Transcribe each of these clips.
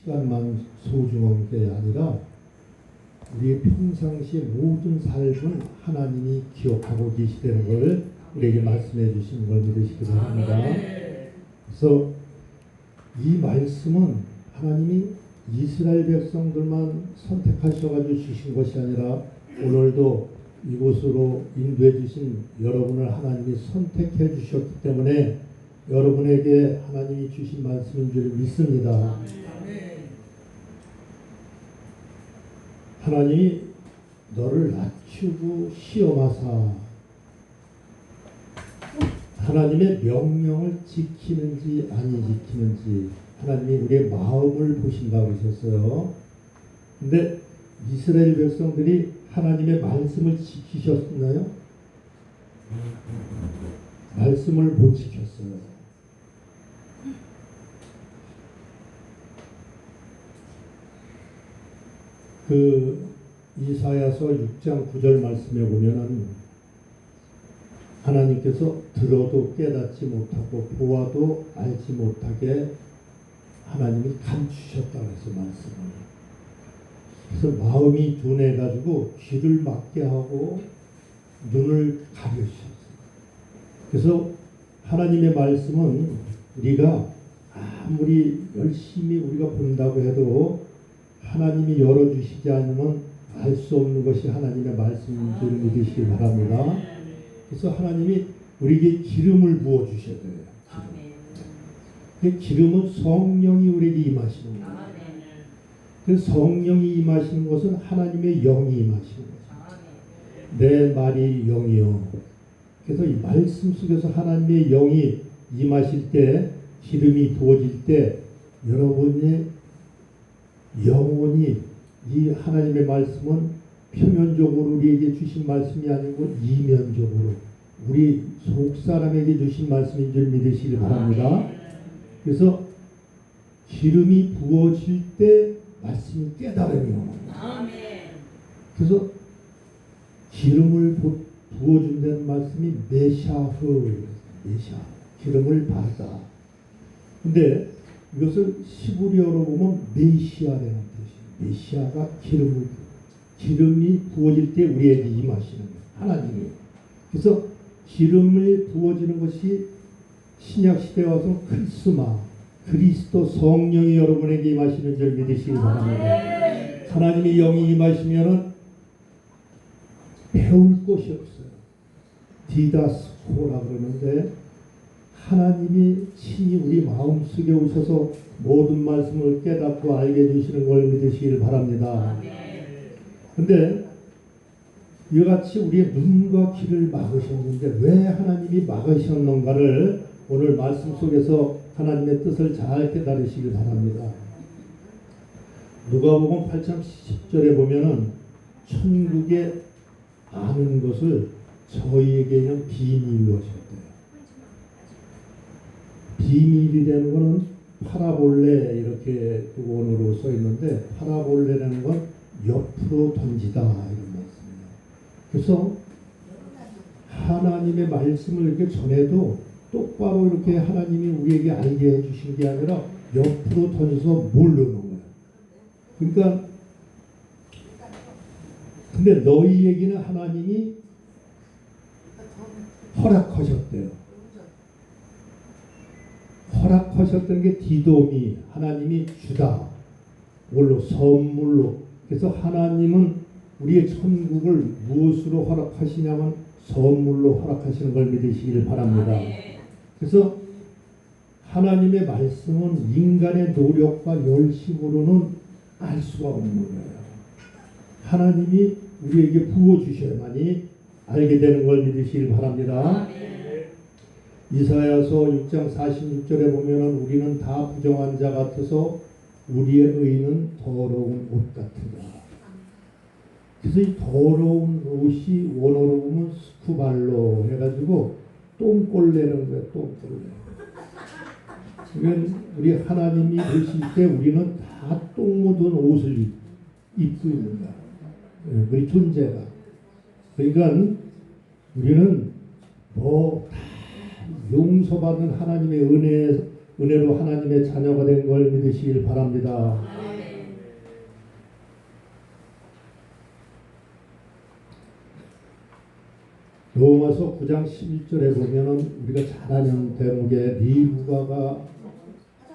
시간만 소중한 게 아니라 우리의 평상시 모든 삶은 하나님이 기억하고 계시다는 걸 우리에게 말씀해 주신 걸 믿으시기 바랍니다. 그래서 이 말씀은 하나님이 이스라엘 백성들만 선택하셔가지고 주신 것이 아니라 오늘도 이곳으로 인도해 주신 여러분을 하나님이 선택해 주셨기 때문에 여러분에게 하나님이 주신 말씀인 줄 믿습니다. 하나님이 너를 낮추고 시험하사 하나님의 명령을 지키는지 아니 지키는지 하나님이 우리의 마음을 보신다고 하셨어요. 근데 이스라엘 백성들이 하나님의 말씀을 지키셨나요? 말씀을 못 지켰어요. 이사야서 6장 9절 말씀에 보면은 하나님께서 들어도 깨닫지 못하고 보아도 알지 못하게 하나님이 감추셨다고 해서 말씀을. 그래서 마음이 둔해가지고 귀를 막게 하고 눈을 가려주셨어요. 그래서 하나님의 말씀은 우리가 아무리 열심히 우리가 본다고 해도 하나님이 열어주시지 않으면 알 수 없는 것이 하나님의 말씀인 줄 믿으시기 바랍니다. 그래서 하나님이 우리에게 기름을 부어주셔야 돼요. 그 기름은 성령이 우리에게 임하시는 거예요. 그래서 성령이 임하시는 것은 하나님의 영이 임하시는 거죠. 내 말이 영이요. 그래서 이 말씀 속에서 하나님의 영이 임하실 때 기름이 부어질 때 여러분의 영혼이 이 하나님의 말씀은 표면적으로 우리에게 주신 말씀이 아니고 이면적으로 우리 속사람에게 주신 말씀인 줄 믿으시기 바랍니다. 그래서 기름이 부어질 때 말씀이 깨달음이 오는 거예요. 그래서 기름을 부어준다는 말씀이 메샤흐, 기름을 받아. 근데 이것을 시브리어로 보면 메시아라는 뜻이에요. 메시아가 기름이 부어질 때 우리에게 임하시는 거예요. 하나님이. 그래서 기름을 부어지는 것이 신약시대에 와서 크리스마, 그리스도 성령이 여러분에게 임하시는 줄 믿으시기 바랍니다. 하나님의 영이 임하시면은 배울 것이 없어요. 디다스코라 그러는데 하나님이 친히 우리 마음속에 오셔서 모든 말씀을 깨닫고 알게 해주시는 걸 믿으시길 바랍니다. 근데 이와 같이 우리의 눈과 귀를 막으셨는데 왜 하나님이 막으셨는가를 오늘 말씀 속에서 하나님의 뜻을 잘 깨달으시길 바랍니다. 누가복음 8장 10절에 보면은 천국에 아는 것을 저희에게는 비밀로 하셨대요. 비밀이라는 것은 파라볼레 이렇게 원어로 써 있는데 파라볼레라는 건 옆으로 던지다 이런 말씀이에요. 그래서 하나님의 말씀을 이렇게 전해도 똑바로 이렇게 하나님이 우리에게 알게 해주신 게 아니라 옆으로 던져서 모르는 거예요. 그러니까 근데 너희에게는 하나님이 허락하셨대요. 허락하셨던 게 디도미, 하나님이 주다. 뭘로? 선물로. 그래서 하나님은 우리의 천국을 무엇으로 허락하시냐면 선물로 허락하시는 걸 믿으시길 바랍니다. 그래서 하나님의 말씀은 인간의 노력과 열심으로는 알 수가 없는 거예요. 하나님이 우리에게 부어주셔야만이 알게 되는 걸 믿으시길 바랍니다. 이사야서 6장 46절에 보면은 우리는 다 부정한 자 같아서 우리의 의는 더러운 옷 같으다. 그래서 이 더러운 옷이 원어로 보면 스쿠발로 해가지고 똥꼴내는 거예요. 똥꼴내. 그러니까 우리 하나님이 보실 때 우리는 다 똥 묻은 옷을 입고 있는 거야. 우리 존재가. 그러니까 우리는 다 용서받은 하나님의 은혜에 은혜로 하나님의 자녀가 된 걸 믿으시길 바랍니다. 로마서 9장 11절에 보면은 우리가 잘 아는 대목에 리브가가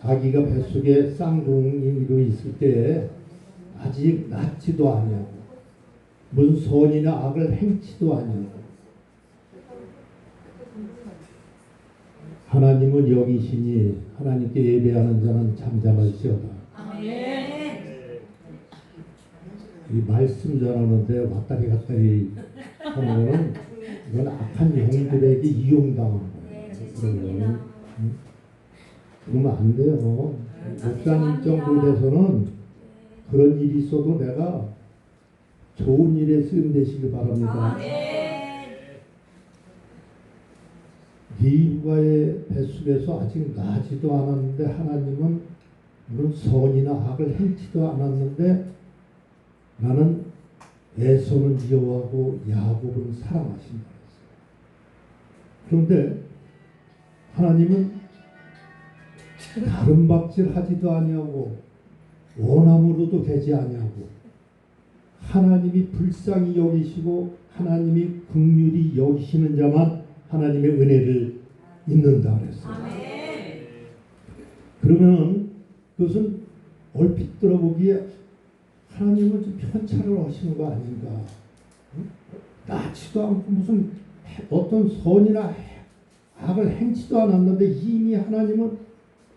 아기가 뱃속에 쌍둥이로 있을 때 아직 낳지도 아니하고 무슨 선이나 악을 행치도 아니하고 하나님은 영이시니 하나님께 예배하는 자는 잠잠할지어다. 이 말씀 전하는데 왔다리 갔다리 하는 거는 이건 악한 영들에게 이용당한 거예요. 그러면 안 돼요. 목사님 정도 돼서는 그런 일이 있어도 내가 좋은 일에 쓰임되시길 바랍니다. 리브가의 뱃속에서 아직 나지도 않았는데 하나님은 물론 선이나 악을 행치도 않았는데 나는 에서는 미워하고 야곱은 사랑하신다. 그런데 하나님은 다른 박질 하지도 아니하고 원함으로도 되지 아니하고 하나님이 불쌍히 여기시고 하나님이 긍휼히 여기시는 자만 하나님의 은혜를 입는다 그랬어요. 그러면 그것은 얼핏 들어보기에 하나님은 좀 편차를 하시는 거 아닌가? 낳지도 않고 무슨 어떤 선이나 악을 행치도 않았는데 이미 하나님은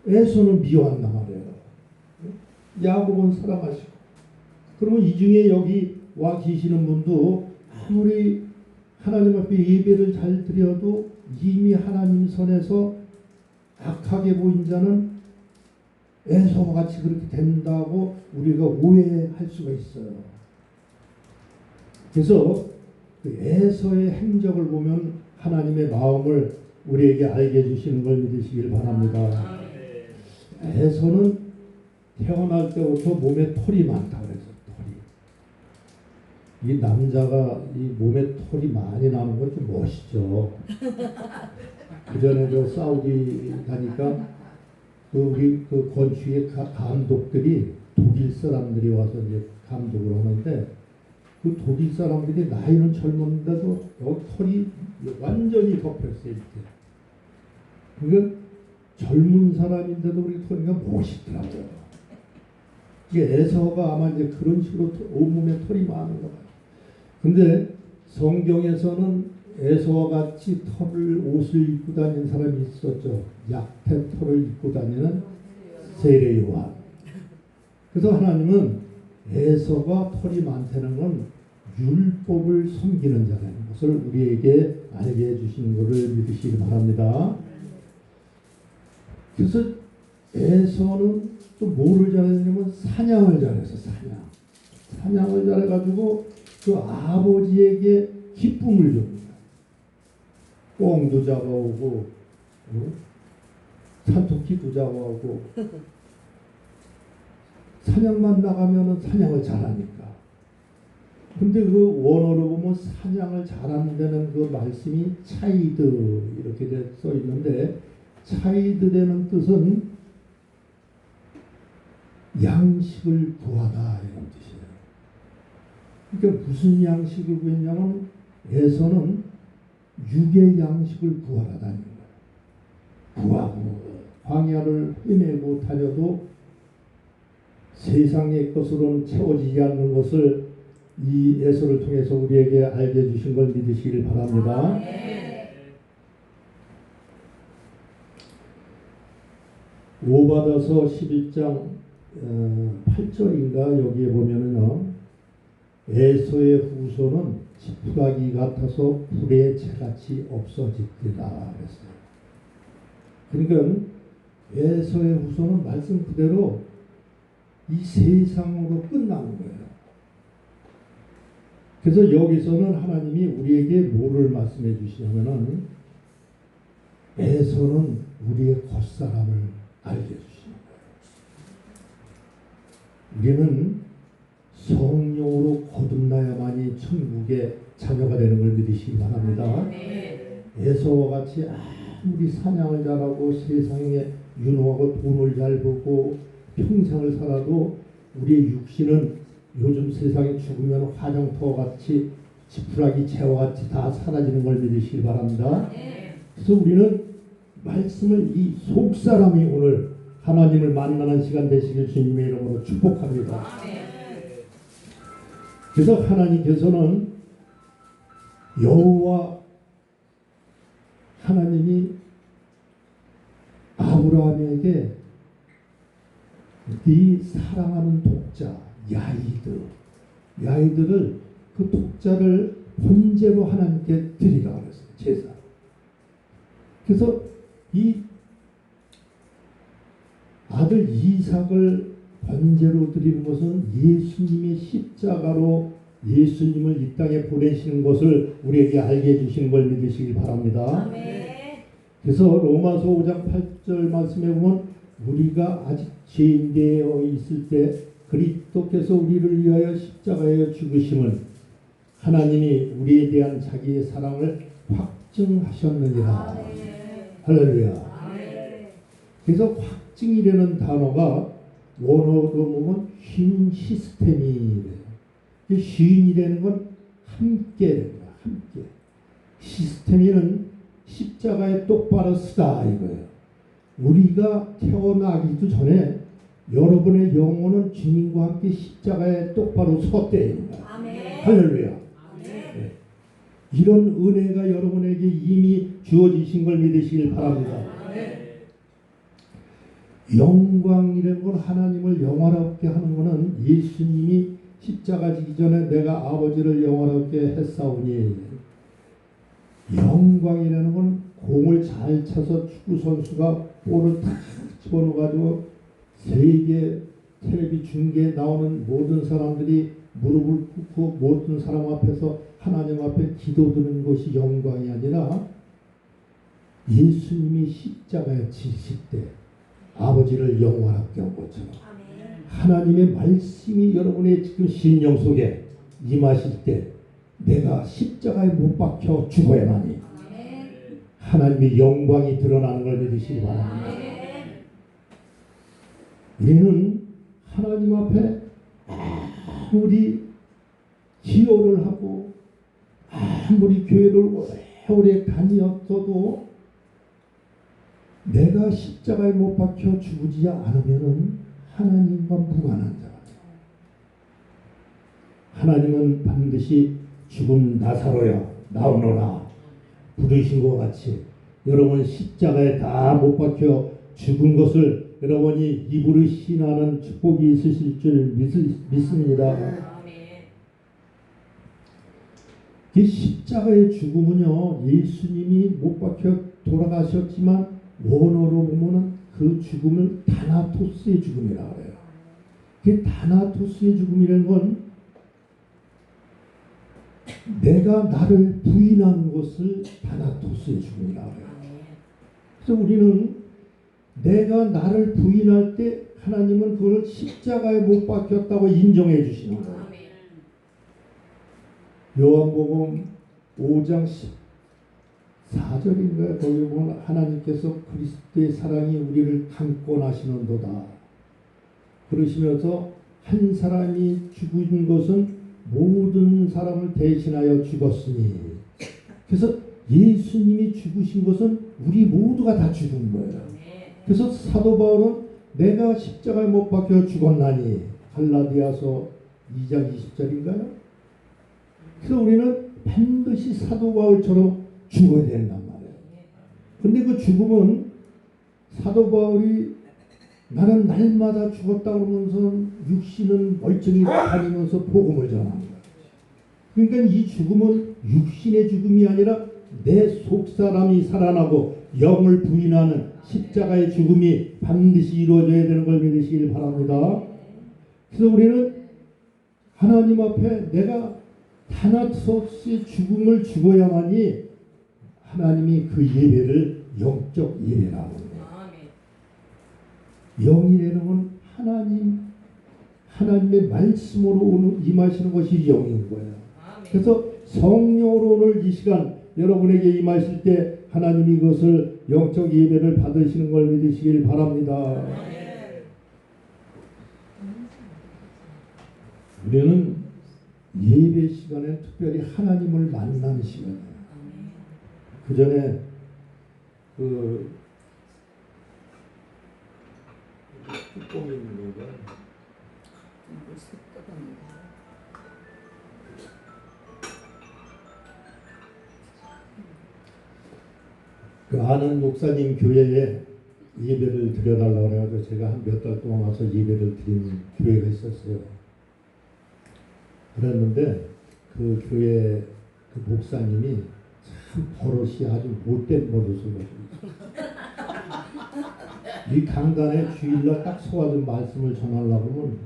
에서는 미워한단 말이에요. 야곱은 사랑하시고. 그러면 이 중에 여기 와 계시는 분도 아무리 하나님 앞에 예배를 잘 드려도 이미 하나님 선에서 악하게 보인 자는 에서와 같이 그렇게 된다고 우리가 오해할 수가 있어요. 그래서 그 에서의 행적을 보면 하나님의 마음을 우리에게 알게 해주시는 걸 믿으시길 바랍니다. 에서는 태어날 때부터 몸에 털이 많다 그래서 털이. 이 남자가 이 몸에 털이 많이 나는 건 좀 멋있죠. 그 전에 저 사우디 가니까 우리 그 건축의 감독들이 독일 사람들이 와서 이제 감독을 하는데 그 독일 사람들이 나이는 젊었는데도 여기 털이 완전히 덮였어요. 이렇게. 그러니까 젊은 사람인데도 우리 털이가 멋있더라고요. 이게 에서가 아마 이제 그런 식으로 온몸에 털이 많은 거 같아요. 근데 성경에서는 에서와 같이 옷을 입고 다니는 사람이 있었죠. 약태 털을 입고 다니는 세례 요한. 그래서 하나님은 에서가 털이 많다는 건 율법을 섬기는 자라는 것을 우리에게 알게 해주시는 것을 믿으시기 바랍니다. 그래서 에서는 또 뭐를 잘했냐면 사냥을 잘해서 사냥을 잘해가지고 그 아버지에게 기쁨을 줍니다. 꽁도 잡아오고 산토끼도 잡아오고 사냥만 나가면은 사냥을 잘하니까. 근데 그 원어로 보면 사냥을 잘하는 데는 그 말씀이 차이드 이렇게 써 있는데 차이드라는 뜻은 양식을 구하다 이런 뜻이에요. 그러니까 무슨 양식을 구했냐면 에서는 육의 양식을 구하러 다니는 거예요. 구하고 광야를 헤매고 다녀도 세상의 것으로는 채워지지 않는 것을 이 에서를 통해서 우리에게 알게 해주신 걸 믿으시길 바랍니다. 오바다서 11장 8절인가 여기에 보면은요, 에서의 후손은 지푸라기 같아서 불의 재같이 없어지리라 그랬어요. 그러니까 에서의 후손은 말씀 그대로 이 세상으로 끝나는 거예요. 그래서 여기서는 하나님이 우리에게 뭐를 말씀해 주시냐면은 에서는 우리의 겉사람을 알게 해주시는 거예요. 우리는 성령으로 거듭나야만이 천국의 자녀가 되는 걸 믿으시기 바랍니다. 에서와 같이 아무리 사냥을 잘하고 세상에 유능하고 돈을 잘 벌고 평생을 살아도 우리의 육신은 요즘 세상에 죽으면 화장터와 같이 지푸라기 재와 같이 다 사라지는 걸 믿으시기 바랍니다. 그래서 우리는 말씀을 이 속사람이 오늘 하나님을 만나는 시간 되시길 주님의 이름으로 축복합니다. 그래서 하나님께서는 여호와 하나님이 아브라함에게 네 사랑하는 독자 야이드를 그 독자를 번제로 하나님께 드리라 그랬어요. 제사. 그래서 이 아들 이삭을 번제로 드리는 것은 예수님의 십자가로 예수님을 이 땅에 보내시는 것을 우리에게 알게 해주시는 걸 믿으시기 바랍니다. 그래서 로마서 5장 8절 말씀에 보면 우리가 아직 죄인되어 있을 때 그리스도께서 우리를 위하여 십자가에 죽으심은 하나님이 우리에 대한 자기의 사랑을 확증하셨느니라. 할렐루야. 그래서 확증이라는 단어가 원어로 보면 쉰 시스템이래요. 쉰이라는 건 함께래요. 함께. 시스템이는 십자가에 똑바로 서다 이거예요. 우리가 태어나기도 전에 여러분의 영혼은 주님과 함께 십자가에 똑바로 섰대요. 할렐루야. 네. 이런 은혜가 여러분에게 이미 주어지신 걸 믿으시길 바랍니다. 영광이라는 건 하나님을 영화롭게 하는 것은 예수님이 십자가 지기 전에 내가 아버지를 영화롭게 했사오니, 영광이라는 건 공을 잘 차서 축구 선수가 볼을 탁 집어넣어가지고 세계 텔레비 중계에 나오는 모든 사람들이 무릎을 꿇고 모든 사람 앞에서 하나님 앞에 기도드리는 것이 영광이 아니라 예수님이 십자가에 지실 때 아버지를 영원하게 한 것처럼 하나님의 말씀이 여러분의 지금 심령 속에 임하실 때 내가 십자가에 못 박혀 죽어야만이 하나님의 영광이 드러나는 걸 믿으시기 바랍니다. 우리는 하나님 앞에 아무리 기도를 하고 아무리 교회를 오래 다녔어도 내가 십자가에 못 박혀 죽지 않으면 하나님과 무관한 자가 돼요. 하나님은 반드시 죽은 나사로야 나오너라 부르신 것 같이 여러분 십자가에 다 못 박혀 죽은 것을 여러분이 입으로 신하는 축복이 있으실 줄 믿습니다. 이 십자가의 죽음은요, 예수님이 못 박혀 돌아가셨지만 원어로 보면은 그 죽음을 다나토스의 죽음이라고 해요. 그 다나토스의 죽음이라는 건 내가 나를 부인하는 것을 다나토스의 죽음이라고 해요. 그래서 우리는 내가 나를 부인할 때 하나님은 그걸 십자가에 못 박혔다고 인정해 주시는 거예요. 요한복음 5장 14절인가요? 거기 보면 하나님께서 그리스도의 사랑이 우리를 강권하시는도다. 그러시면서 한 사람이 죽은 것은 모든 사람을 대신하여 죽었으니, 그래서 예수님이 죽으신 것은 우리 모두가 다 죽은 거예요. 그래서 사도 바울은 내가 십자가에 못 박혀 죽었나니, 갈라디아서 2장 20절인가요? 그래서 우리는 반드시 사도 바울처럼 죽어야 된단 말이에요. 근데 그 죽음은 사도 바울이 나는 날마다 죽었다 그러면서 육신은 멀쩡히 다니면서 복음을 전합니다. 그러니까 이 죽음은 육신의 죽음이 아니라 내 속사람이 살아나고 영을 부인하는 십자가의 죽음이 반드시 이루어져야 되는 걸 믿으시길 바랍니다. 그래서 우리는 하나님 앞에 내가 다나토스의 죽음을 죽어야만이 하나님이 그 예배를 영적 예배라고 합니다. 영이라는 건 하나님의 말씀으로 임하시는 것이 영인 거예요. 그래서 성령으로 오늘 이 시간 여러분에게 임하실 때 하나님이 그것을 영적 예배를 받으시는 걸 믿으시길 바랍니다. 우리는 예배 시간에 특별히 하나님을 만나는 시간이에요. 그 전에 뚜껑이 있는 건가요? 그 아는 목사님 교회에 예배를 드려달라고 그래가지고 제가 한 몇 달 동안 와서 예배를 드린 교회가 있었어요. 그랬는데 그 교회 그 목사님이 참 버릇이 아주 못된 버릇을 가지고 이 강단에 주일날 딱 서가지고 말씀을 전하려고 하면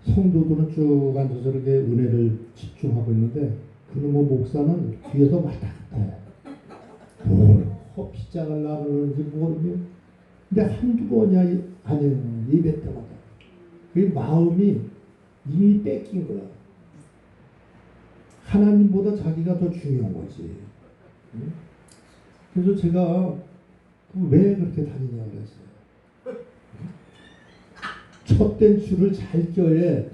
성도들은 쭉 앉아서 이렇게 은혜를 집중하고 있는데 그놈의 목사는 뒤에서 왔다 갔다 해. 뭘 커피장을 나누는지 모르며 근데 한두 번이 아니에요. 예배 때마다 그 마음이 이미 뺏긴 거야. 하나님보다 자기가 더 중요한 거지. 그래서 제가 왜 그렇게 다니냐고 그랬어요. 첫 줄을 잘 껴야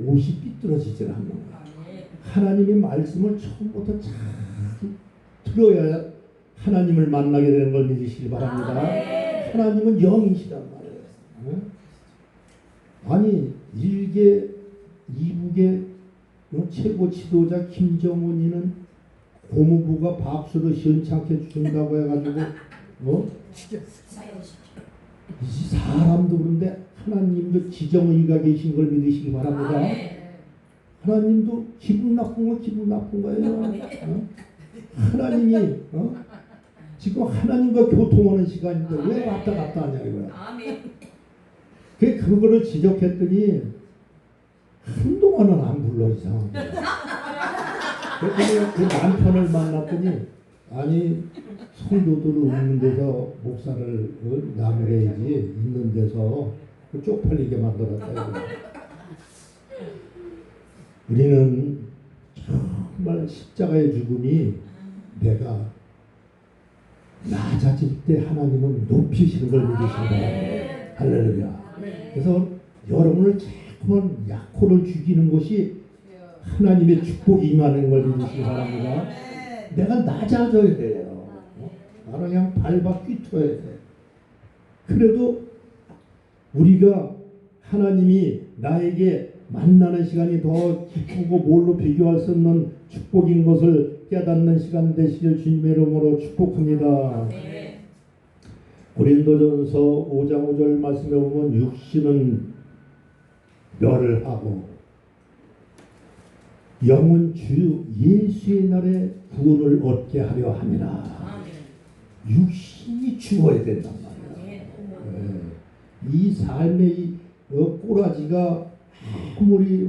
옷이 삐뚤어지질 않는 거야. 하나님의 말씀을 처음부터 잘 들어야 하나님을 만나게 되는 걸 믿으시기 바랍니다. 하나님은 영이시단 말이에요. 아니 일개 이북의 최고 지도자 김정은이는 고무부가 박수를 시원찮게 준다고 해가지고 이 사람도 그런데 하나님도 지정의가 계신 걸 믿으시기 바랍니다. 하나님도 기분 나쁜 거 기분 나쁜 거예요. 하나님이 지금 하나님과 교통하는 시간인데 왜 왔다 갔다 하냐 이거야. 그거를 지적했더니 한동안은 안 불러 이상하게. 그랬더니 그 남편을 만났더니 아니 성도들을 웃는 데서 목사를 나무래야지 있는 데서 쪽팔리게 만들었다. 우리는 정말 십자가의 죽음이 내가 낮아질 때 하나님은 높이시는 걸 믿으시는 할렐루야. 그래서 여러분을 자꾸만 약호를 죽이는 것이 하나님의 축복이 임하는 걸 믿으시기 바랍니다. 내가 낮아져야 돼요. 나는 그냥 밟아 끼쳐야 돼. 그래도 우리가 하나님이 나에게 만나는 시간이 더 기쁘고 뭘로 비교할 수 없는 축복인 것을 깨닫는 시간 되시길 주님의 이름으로 축복합니다. 고린도전서 5장 5절 말씀에 보면 육신은 멸을 하고 영은 주 예수의 날에 구원을 얻게 하려 함이라. 육신이 죽어야 된단 말이야. 이 삶의 이 꼬라지가 아무리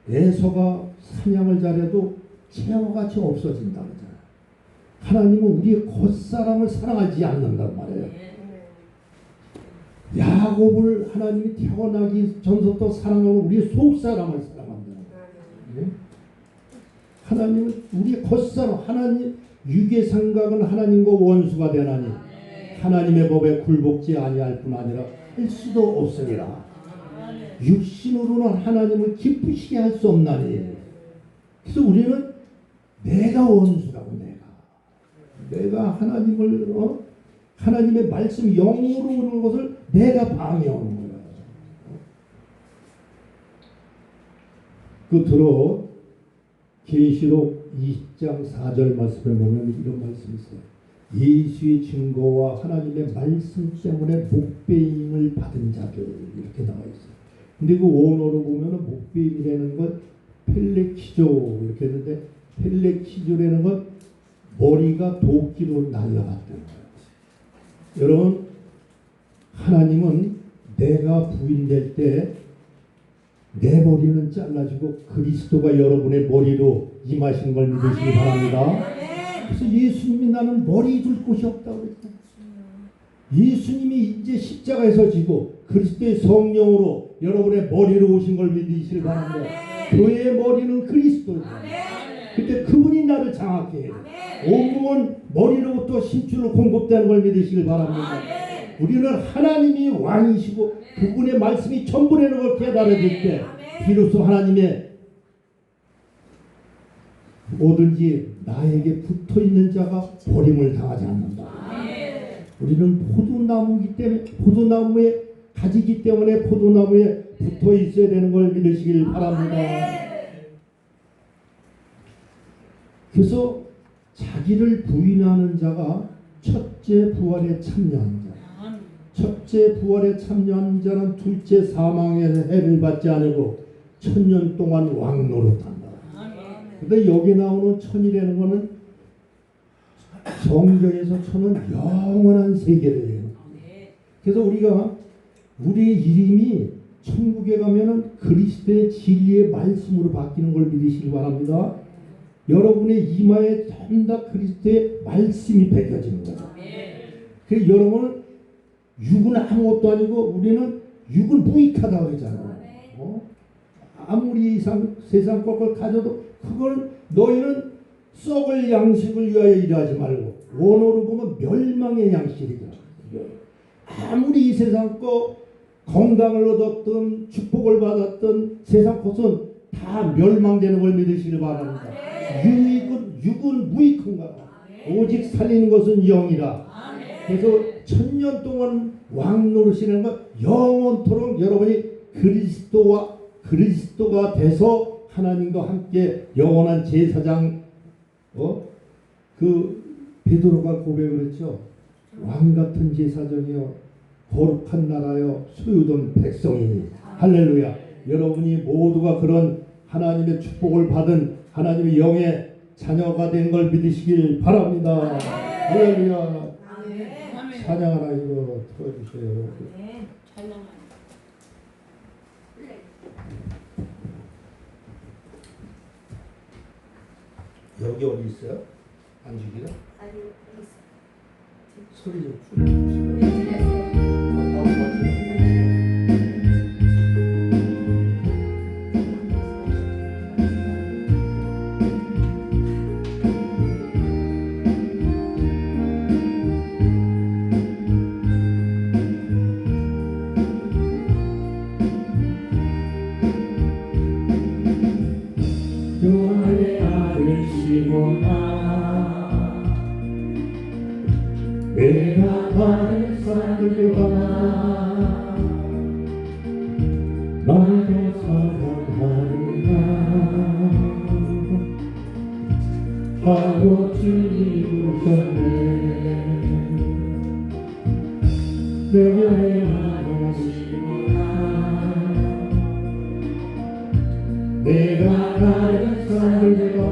에서가 사냥을 잘해도 채와 같이 없어진다 그러잖아. 하나님은 우리의 겉사람을 사랑하지 않는단 말이에요. 야곱을 하나님이 태어나기 전부터 사랑하고 우리의 속사람을 사랑한다는 거예요. 하나님은 우리의 겉사람, 하나님 육의 생각은 하나님과 원수가 되나니 하나님의 법에 굴복지 아니할 뿐 아니라 할 수도 없으리라. 육신으로는 하나님을 기쁘시게 할 수 없나니. 그래서 우리는 내가 원수라고 내가 하나님을 하나님의 말씀 영으로 오는 것을 내가 방해하는 거야. 끝으로 계시록 20장 4절 말씀에 보면 이런 말씀이 있어요. 예수의 증거와 하나님의 말씀 때문에 목배임을 받은 자들 이렇게 나와 있어요. 근데 그 원어로 보면은 목배임이라는 건 펠레키조 이렇게 했는데 펠레키조라는 건 머리가 도끼로 날아갔다는 거예요. 여러분 하나님은 내가 부인될 때 내 머리는 잘라지고 그리스도가 여러분의 머리로 임하신 걸 믿으시기 바랍니다. 그래서 예수님이 나는 머리 둘 곳이 없다고 그랬다. 예수님이 이제 십자가에서 지고 그리스도의 성령으로 여러분의 머리로 오신 걸 믿으시기 바랍니다. 교회의 머리는 그리스도입니다. 그때 그분이 나를 장악해 해요. 온몸은 머리로부터 심줄로 공급되는 걸 믿으시길 바랍니다. 우리는 하나님이 왕이시고 그분의 말씀이 전부라는 걸 깨달아질 때 비로소 하나님의 뭐든지 나에게 붙어있는 자가 버림을 당하지 않는다. 우리는 포도나무이기 때문에 포도나무에 가지기 때문에 포도나무에 붙어 있어야 되는 걸 믿으시길 바랍니다. 그래서 자기를 부인하는 자가 첫째 부활에 참여한 자, 첫째 부활에 참여한 자는 둘째 사망의 해를 받지 않고 천년 동안 왕 노릇한다. 근데 여기 나오는 천이라는 것은 성경에서 천은 영원한 세계를 해요. 그래서 우리의 이름이 천국에 가면은 그리스도의 진리의 말씀으로 바뀌는 걸 믿으시기 바랍니다. 여러분의 이마에 전부 다 그리스도의 말씀이 베껴지는 거예요. 그래서 여러분은 육은 아무것도 아니고 우리는 육은 무익하다고 그러잖아요. 아무리 세상 것을 가져도 그걸 너희는 썩을 양식을 위하여 일하지 말고 원어로 보면 멸망의 양식이다. 아무리 이 세상 거 건강을 얻었든 축복을 받았든 세상 것은 다 멸망되는 걸 믿으시길 바랍니다. 육은 무익한가 오직 살리는 것은 영이라. 그래서 천년 동안 왕 노릇이라는 건 영원토록 여러분이 그리스도가 돼서 하나님과 함께 영원한 제사장 그 베드로가 고백을 했죠. 왕 같은 제사장이요 거룩한 나라요 소유된 백성이니 할렐루야. 여러분이 모두가 그런 하나님의 축복을 받은 하나님의 영의 자녀가 된 걸 믿으시길 바랍니다. 할렐루야. 찬양 하나 이거 틀어주세요. 여기 어디 있어요? 안주기가? 아니 여기 있어. 소리 좀 줄여주세요. 교만의 아들 시몬아 내가 바른 산들과 너를 사랑하는가 하고 주님 부르셨네. 내게 아들 시몬아 내가 바른 산들과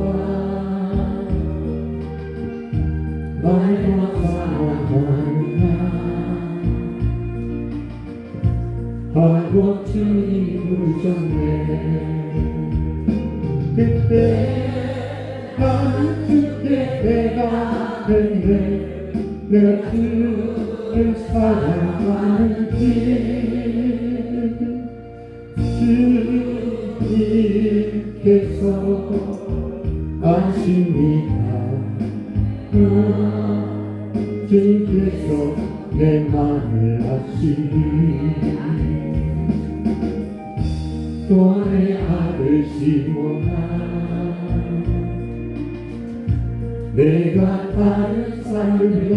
너를 하고 주님 부르셨네. 그때 나는 그때 때가 됐네. 내가 그를 사랑하는지 주님께서 아십니다. 주님께서 내 맘을 아시니 교만의 아들 시몬아 내가 바른 산을 봐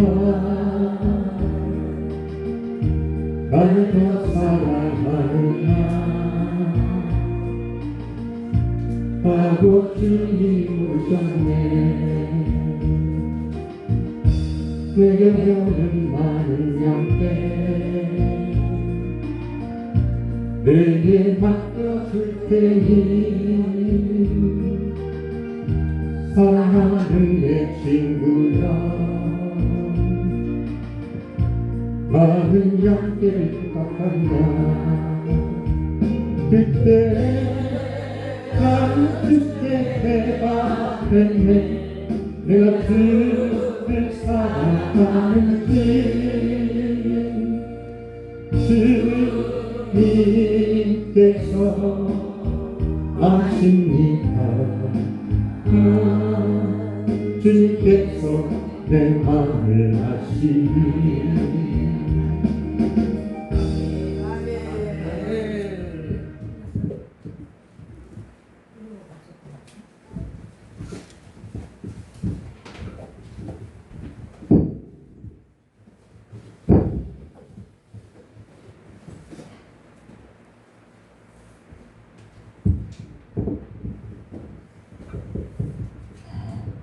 나를 더 사랑하느냐 하고 주님 오셨네. 내게 오는 많은 양떼 내게 맡겨줄 테니 사랑하는 내 친구야 많은 양떼를 부탁한다. 그때 나는 그때 해가 됐네. 내가 그를 사랑하는지 주님께서 아십니다. 주님께서 내 마음을 아시니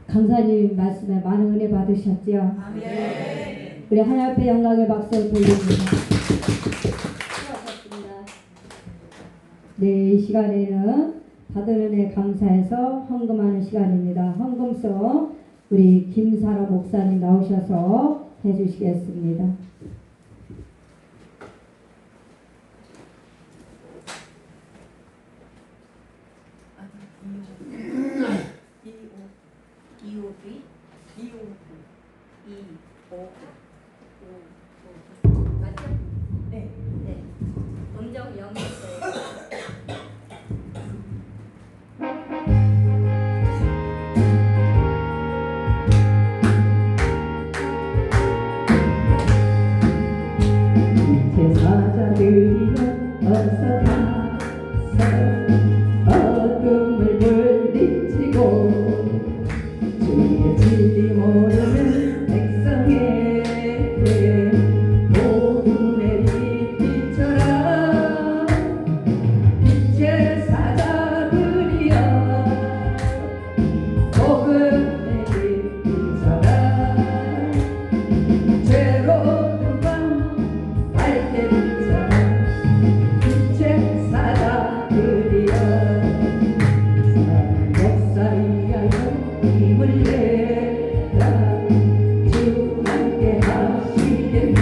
강사님 말씀에 많은 은혜 받으셨죠? 아멘. 우리 하나님 앞에 영광의 박수를 돌립니다. 수고하셨습니다. 네, 이 시간에는 받은 은혜 감사해서 헌금하는 시간입니다. 헌금송 우리 김사라 목사님 나오셔서 해주시겠습니다. 맞죠? 네. 네. 음정 0이었어요. 제사자들이여 어서 타서 어둠을 물리치고 주의 진리 모르는 백성에게 복음의 빛 비춰라. 빛의 사자들이여 복음의 빛 비춰라. 죄로운 밤 밝게 비춰라. 빛의 사자들이여 역사이하여 힘을 내라. 주 함께 하시겠네.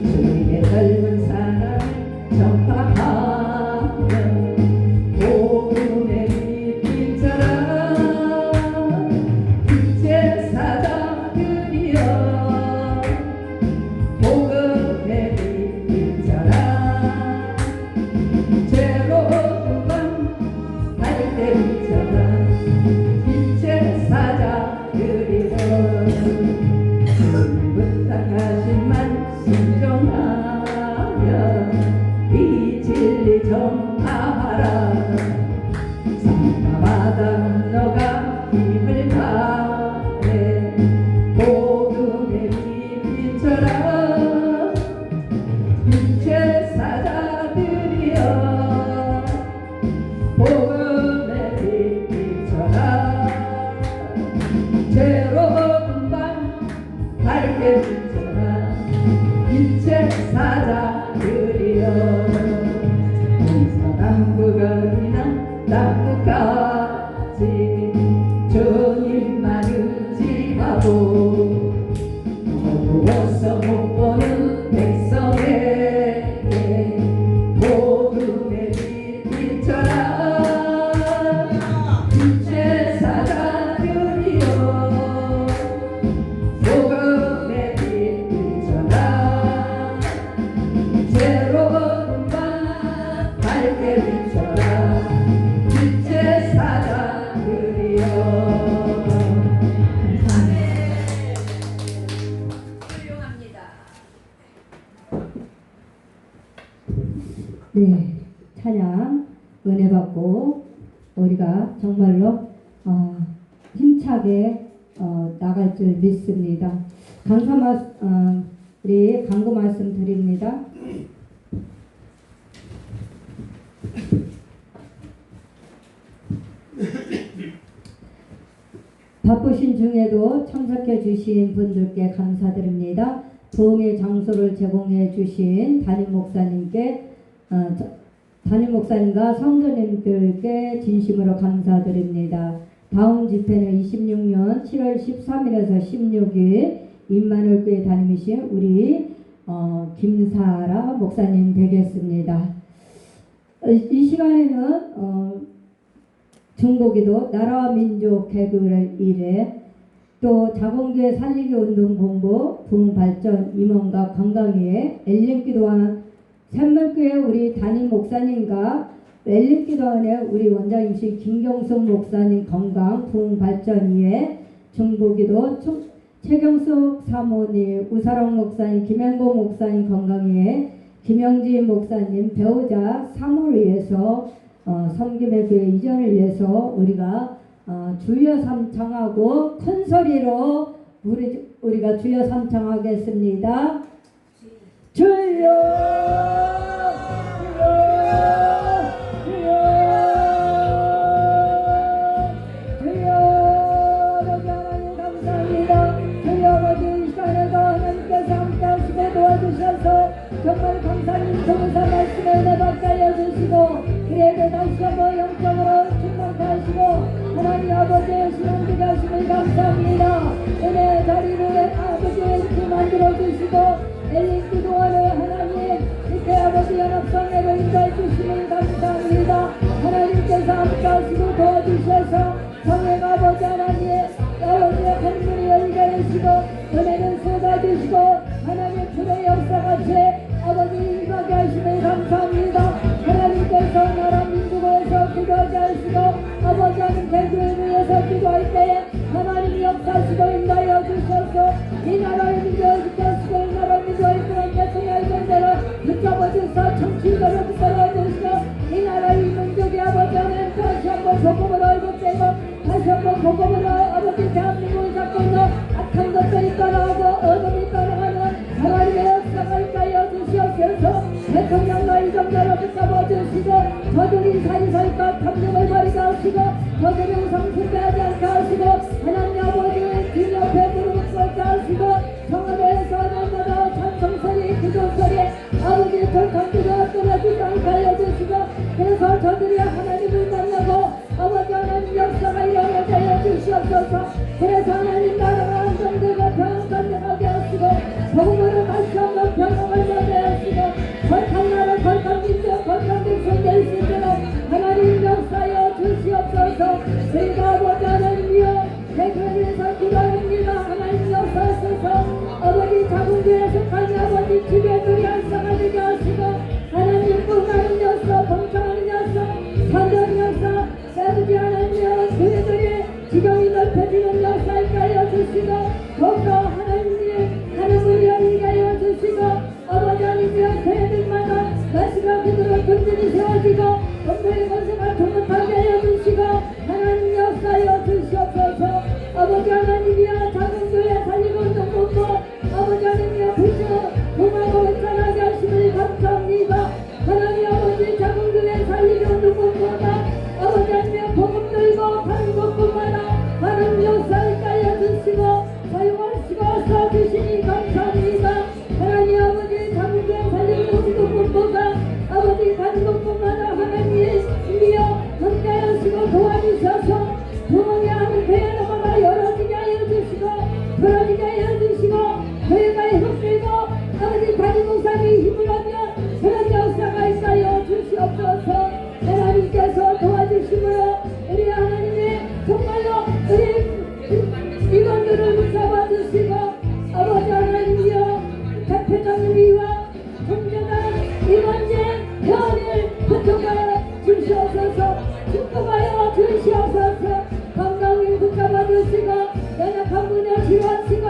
주의 젊은 사랑을 전파하며 복음의 빛 비춰라. 빛의 사자들이여 복음의 빛 비춰라. 죄로운 밤 밝게 비춰라. 빛의 사자들이여 부탁하시만 순종하여 이 진리 전파하라. 산마다 너가 힘을 다해 복음의 빛 비춰라. 빛의 사자들이여 복음의 빛 비춰라. 죄로운 밤 밝게 비춰라. 빛의 사자들이여 동서남북어디나 남북까지 주님만 의지하고 어두워서 못 보는 백성에게 복음의 빛 비춰라. 빛의 사자들이여 복음의 빛 비춰라. 죄로운 밤 밝게 비춰라. 빛의 사자들이여. 훌륭합니다. 네, 찬양 은혜 받고 우리가 정말로 힘차게 나갈 줄 믿습니다. 우리 강구 말씀 드립니다. 바쁘신 중에도 참석해 주신 분들께 감사드립니다. 부흥의 장소를 제공해 주신 담임 목사님께 담임 목사님과 성도님들께 진심으로 감사드립니다. 다음 집회는 26년 7월 13일에서 16일 임마누엘교회 담임이신 우리 김사라 목사님 되겠습니다. 이 시간에는 중보기도 나라와 민족 개국을 위해 또 자본교회 살리기 운동 본부 부흥발전 임원과 관광위에 엘린기도와 샘물교회 우리 담임 목사님과 웰링기도원의 우리 원장님이신 김경숙 목사님 건강 부흥 발전 위해 중보기도 최경숙 사모님, 우사롱 목사님, 김현고 목사님 건강 위해 김영진 목사님 배우자 사모를 위해서 섬김의 교회 이전을 위해서 우리가 주여 삼창하고 큰 소리로 우리가 주여 삼창하겠습니다. 주여 정말 감사님 정사 말씀에 은혜 받게 하여 주시고 그에게 다시 한번 영적으로 충만케 하시고 하나님 아버지의 신앙되게 하심을 감사합니다. 은혜 자리를 아버지의 이렇게 만들어 주시고 엘린기도원을 하나님 이렇게 아버지 연합성회를 인도해 주시면 감사합니다. 하나님께서 함께 하시고 도와주셔서 성령 아버지 하나님 아버지의 하늘문이 열리게 하시고 은혜를 쏟아주시고 하나님 주의 역사같이 아버지 임하게 하시면 감사합니다. 하나님께서 나라 민족에서 기도하게 하시고 아버지 하나님 대교회를 위해서 기도할 때에 하나님이 역사하시고 인도하여 주셔서 이 나라의 민족을 지켜주시고 이 나라의 민족을 그런 대통령의 존재를 붙잡아주셔서 정치인들을 붙잡아주시고 이 나라의 민족이 아버지 하나님 다시 한번 복음으로 얼굴되고 다시 한번 복음으로 아버지 대한민국을 잡고 있는 악한 것들이 떠나가고 어둠이 떠나가는 하나님의 역사가 있게 하여 주시옵소서. 대통령과 이정자로 붙잡아주시고 저들이 사이사이가 탐정을 버리게 하시고 저들이 우상숭배하지 않게 하시고 하나님 아버지의 길 옆에 무릎 꿇게 하시고 성읍에서 날마다 찬송소리 기도소리 아버지 돌판기도 끊어지지 않게 하여 주시고 그래서 저들이 하나님을 만나고 아버지 하나님 역사가 일어나게 하여 주시옵소서. 그래서 하나님 나라가 안정되고 평안되게 하시고 복음으로 다시 한번 평안을 얻게 하시고 거룩한 나라 거룩한 민족 거룩한 백성 될 수 있도록 하나님 역사여 주시옵소서. 저희가 아버지 하나님이여 대교회에서 기도합니다. 하나님 역사하소서. 아버지 작은 교회 속한 아버지 지배들이 한쌍을 되게 하시고 하나님 뿜하는 역사 봉사하는 역사 선전 역사 아버지 하나님이여 교회들이 지경이 넓혀지는 역사에 하여 주시고 더욱더 하나님이 하늘문이 열리게 하여 주시고 아버지 하나님이여 교회들마다 날씨가 그대로 든든히 세워지고 건물의 건설을 통못하게 하여 주시고 하나님 역사하여 주시옵소서. 아버지 하나님이여 작은 교회 살리고 눈먼고 아버지 하나님이여 불주 동하고 은찬하게 하심을 감사합니다. 하나님 아버지 작은 교회 살리고 눈먼고다 아버지 하나님이여 복음 들고 다른 것뿐만 하나님 역사를 하여 주시고 사용하시고 써주시니 감사합니다. 하나님 아버지 작은 교회 살리고 눈먼고가 아버지 다른 것뿐만 하나님이여 함께 하시고 도와주셔서 부흥의 하는 교회로마다 열어지게 하여 주시고 풀어지게 하여 주시고 교회가 회복되고 아버지 담임 목사님이 힘을 얻으며 그런 역사가 있어 주시옵소서. 하나님께서 도와주시므로 우리 하나님이 정말로 우리 이관들을 붙잡아 주시고 아버지 하나님이여 대표장님이와 존재가 이관제 편을 붙잡아 주시옵소서. 축복하여 주시옵소서. 건강을 붙잡아 주시고 연약한 분야 치료하시고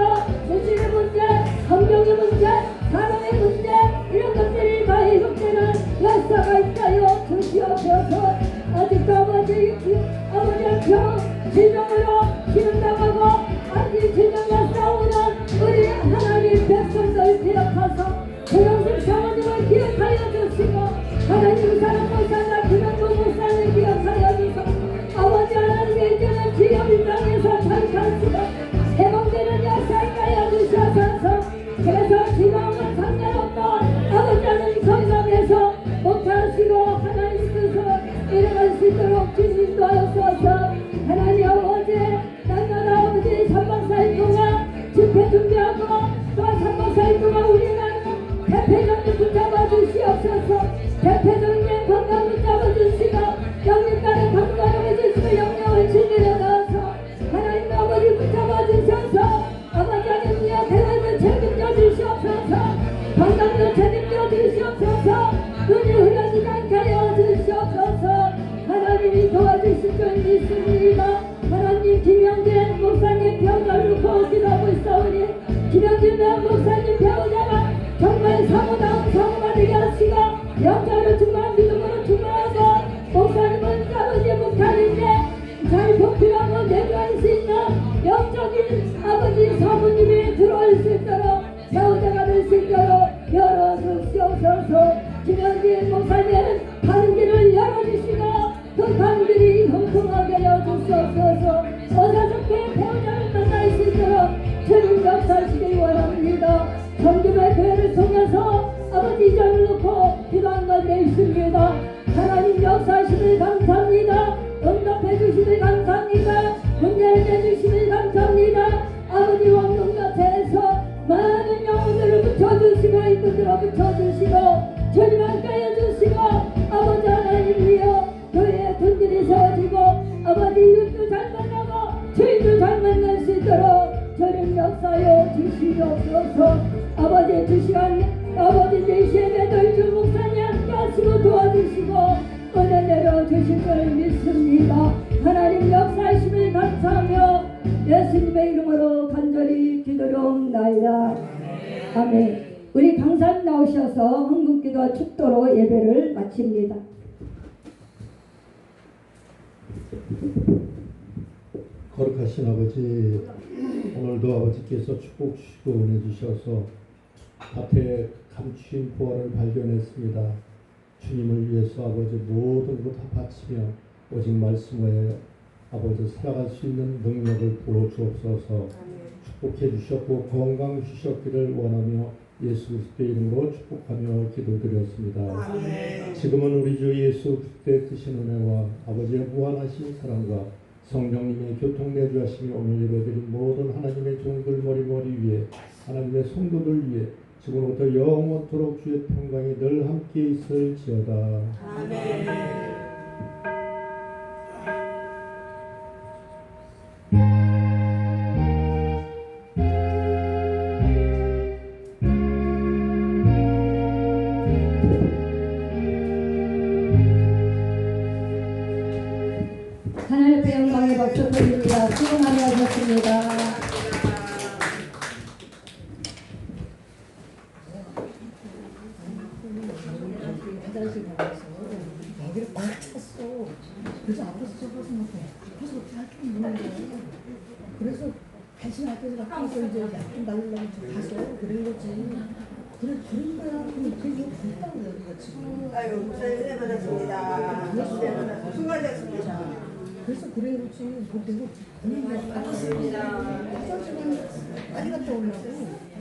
정신의 문제 환경의 문제 사람의 문제 이런 것들이 다 해결되는 역사가 있다여 주시옵소서. 아직도 아버지의 병 질병으로 기름당하고 아직 질병과 싸우는 우리 하나님 백성들 기억하소. 조영식 사모님을 기억하여 주시고 하나님 사랑 목사나 김영국 목사를 기억하여 주시고 아버지 하나님의 이제는 지역인 땅에서 자유하시고 해방되는 역사에 하여 주셔서 그래서 지방은 상관없고 아버지 하나님 성남에서 목하시고 하나님 뜻으로 일어날 수 있도록 주님도 하옵소서. 하나님 아버지 귀한 목사님 배우자가 정말 사모다운 사모가 되게 하시고 영적으로 충만 믿음으로 충만하고 목사님은 아버지 목사님인데 잘 보필하고 내려갈 수 있는 영적인 아버지 사모님이 들어올 수 있도록 배우자가 될 수 있도록 열어주시옵소서. 김현진 목사님은 다른 길을 열어주시고 그 길이 형통하게 열어주시옵소서. 어사섭게 배우자를 만날 수 있도록 주님 역사하시길 원합니다. 성김의 교회를 통해서 아버지 이전을 놓고 기도한 것에 있습니다. 하나님 역사하시길 감사합니다. 응답해 주시길 감사합니다. 문제를 내주시길 감사합니다. 아버지 왕궁 곁에서 많은 영혼들을 붙여주시고 이끌들어 붙여주시고 주님 함께 해주시고 아버지 하나님이여 교회에 든든히 세워지고 아버지 이웃도 잘 만나고 주인도 잘 만날 수 있도록 주님 역사여 주시옵소서. 아버지 주시간 아버지 제시에 매달 주 목사님 함께 하시고 도와주시고 은혜 내려 주실 걸 믿습니다. 하나님 역사하심을 감사하며 예수님의 이름으로 간절히 기도하옵나이다. 아멘. 우리 강사님 나오셔서 헌금기도와 축도로 예배를 마칩니다. 거룩하신 아버지, 오늘도 아버지께서 축복 주시고 은혜 주셔서 밭에 감추인 보화를 발견했습니다. 주님을 위해서 아버지 모든 것 다 바치며 오직 말씀 외에 아버지 살아갈 수 있는 능력을 부어 주옵소서. 축복해 주셨고 건강 주셨기를 원하며 예수 그리스도의 이름으로 축복하며 기도드렸습니다. 지금은 우리 주 예수 그리스도의 크신 은혜와 아버지의 무한하신 사랑과 성령님의 교통 내주하심이 오늘 예배드린 모든 하나님의 종들 머리 위에 하나님의 성도들 위에 지금부터 영원토록 주의 평강이 늘 함께 있을지어다. 아멘. 하나님 앞에 영광의 박수 드립니다. 수고 많이 하셨습니다. 여기를 꽉 찼어. 그래서 앞에서 저것을 못 해. 그래서 약간 무는 거야. 그래서 대신 앞에서 가서 이제 약간 날리려고 가서 그런 거지. 그런 거야. 그게 됐다고 여기가 지금. 아유, 목사님 은혜 받았습니다. 은혜 받았습니다. 수고하셨습니다. 그래서 그래 그렇지. 뭐 내가 그런 거야. 고맙습니다. 화장실은 빨리 갔다 오려고.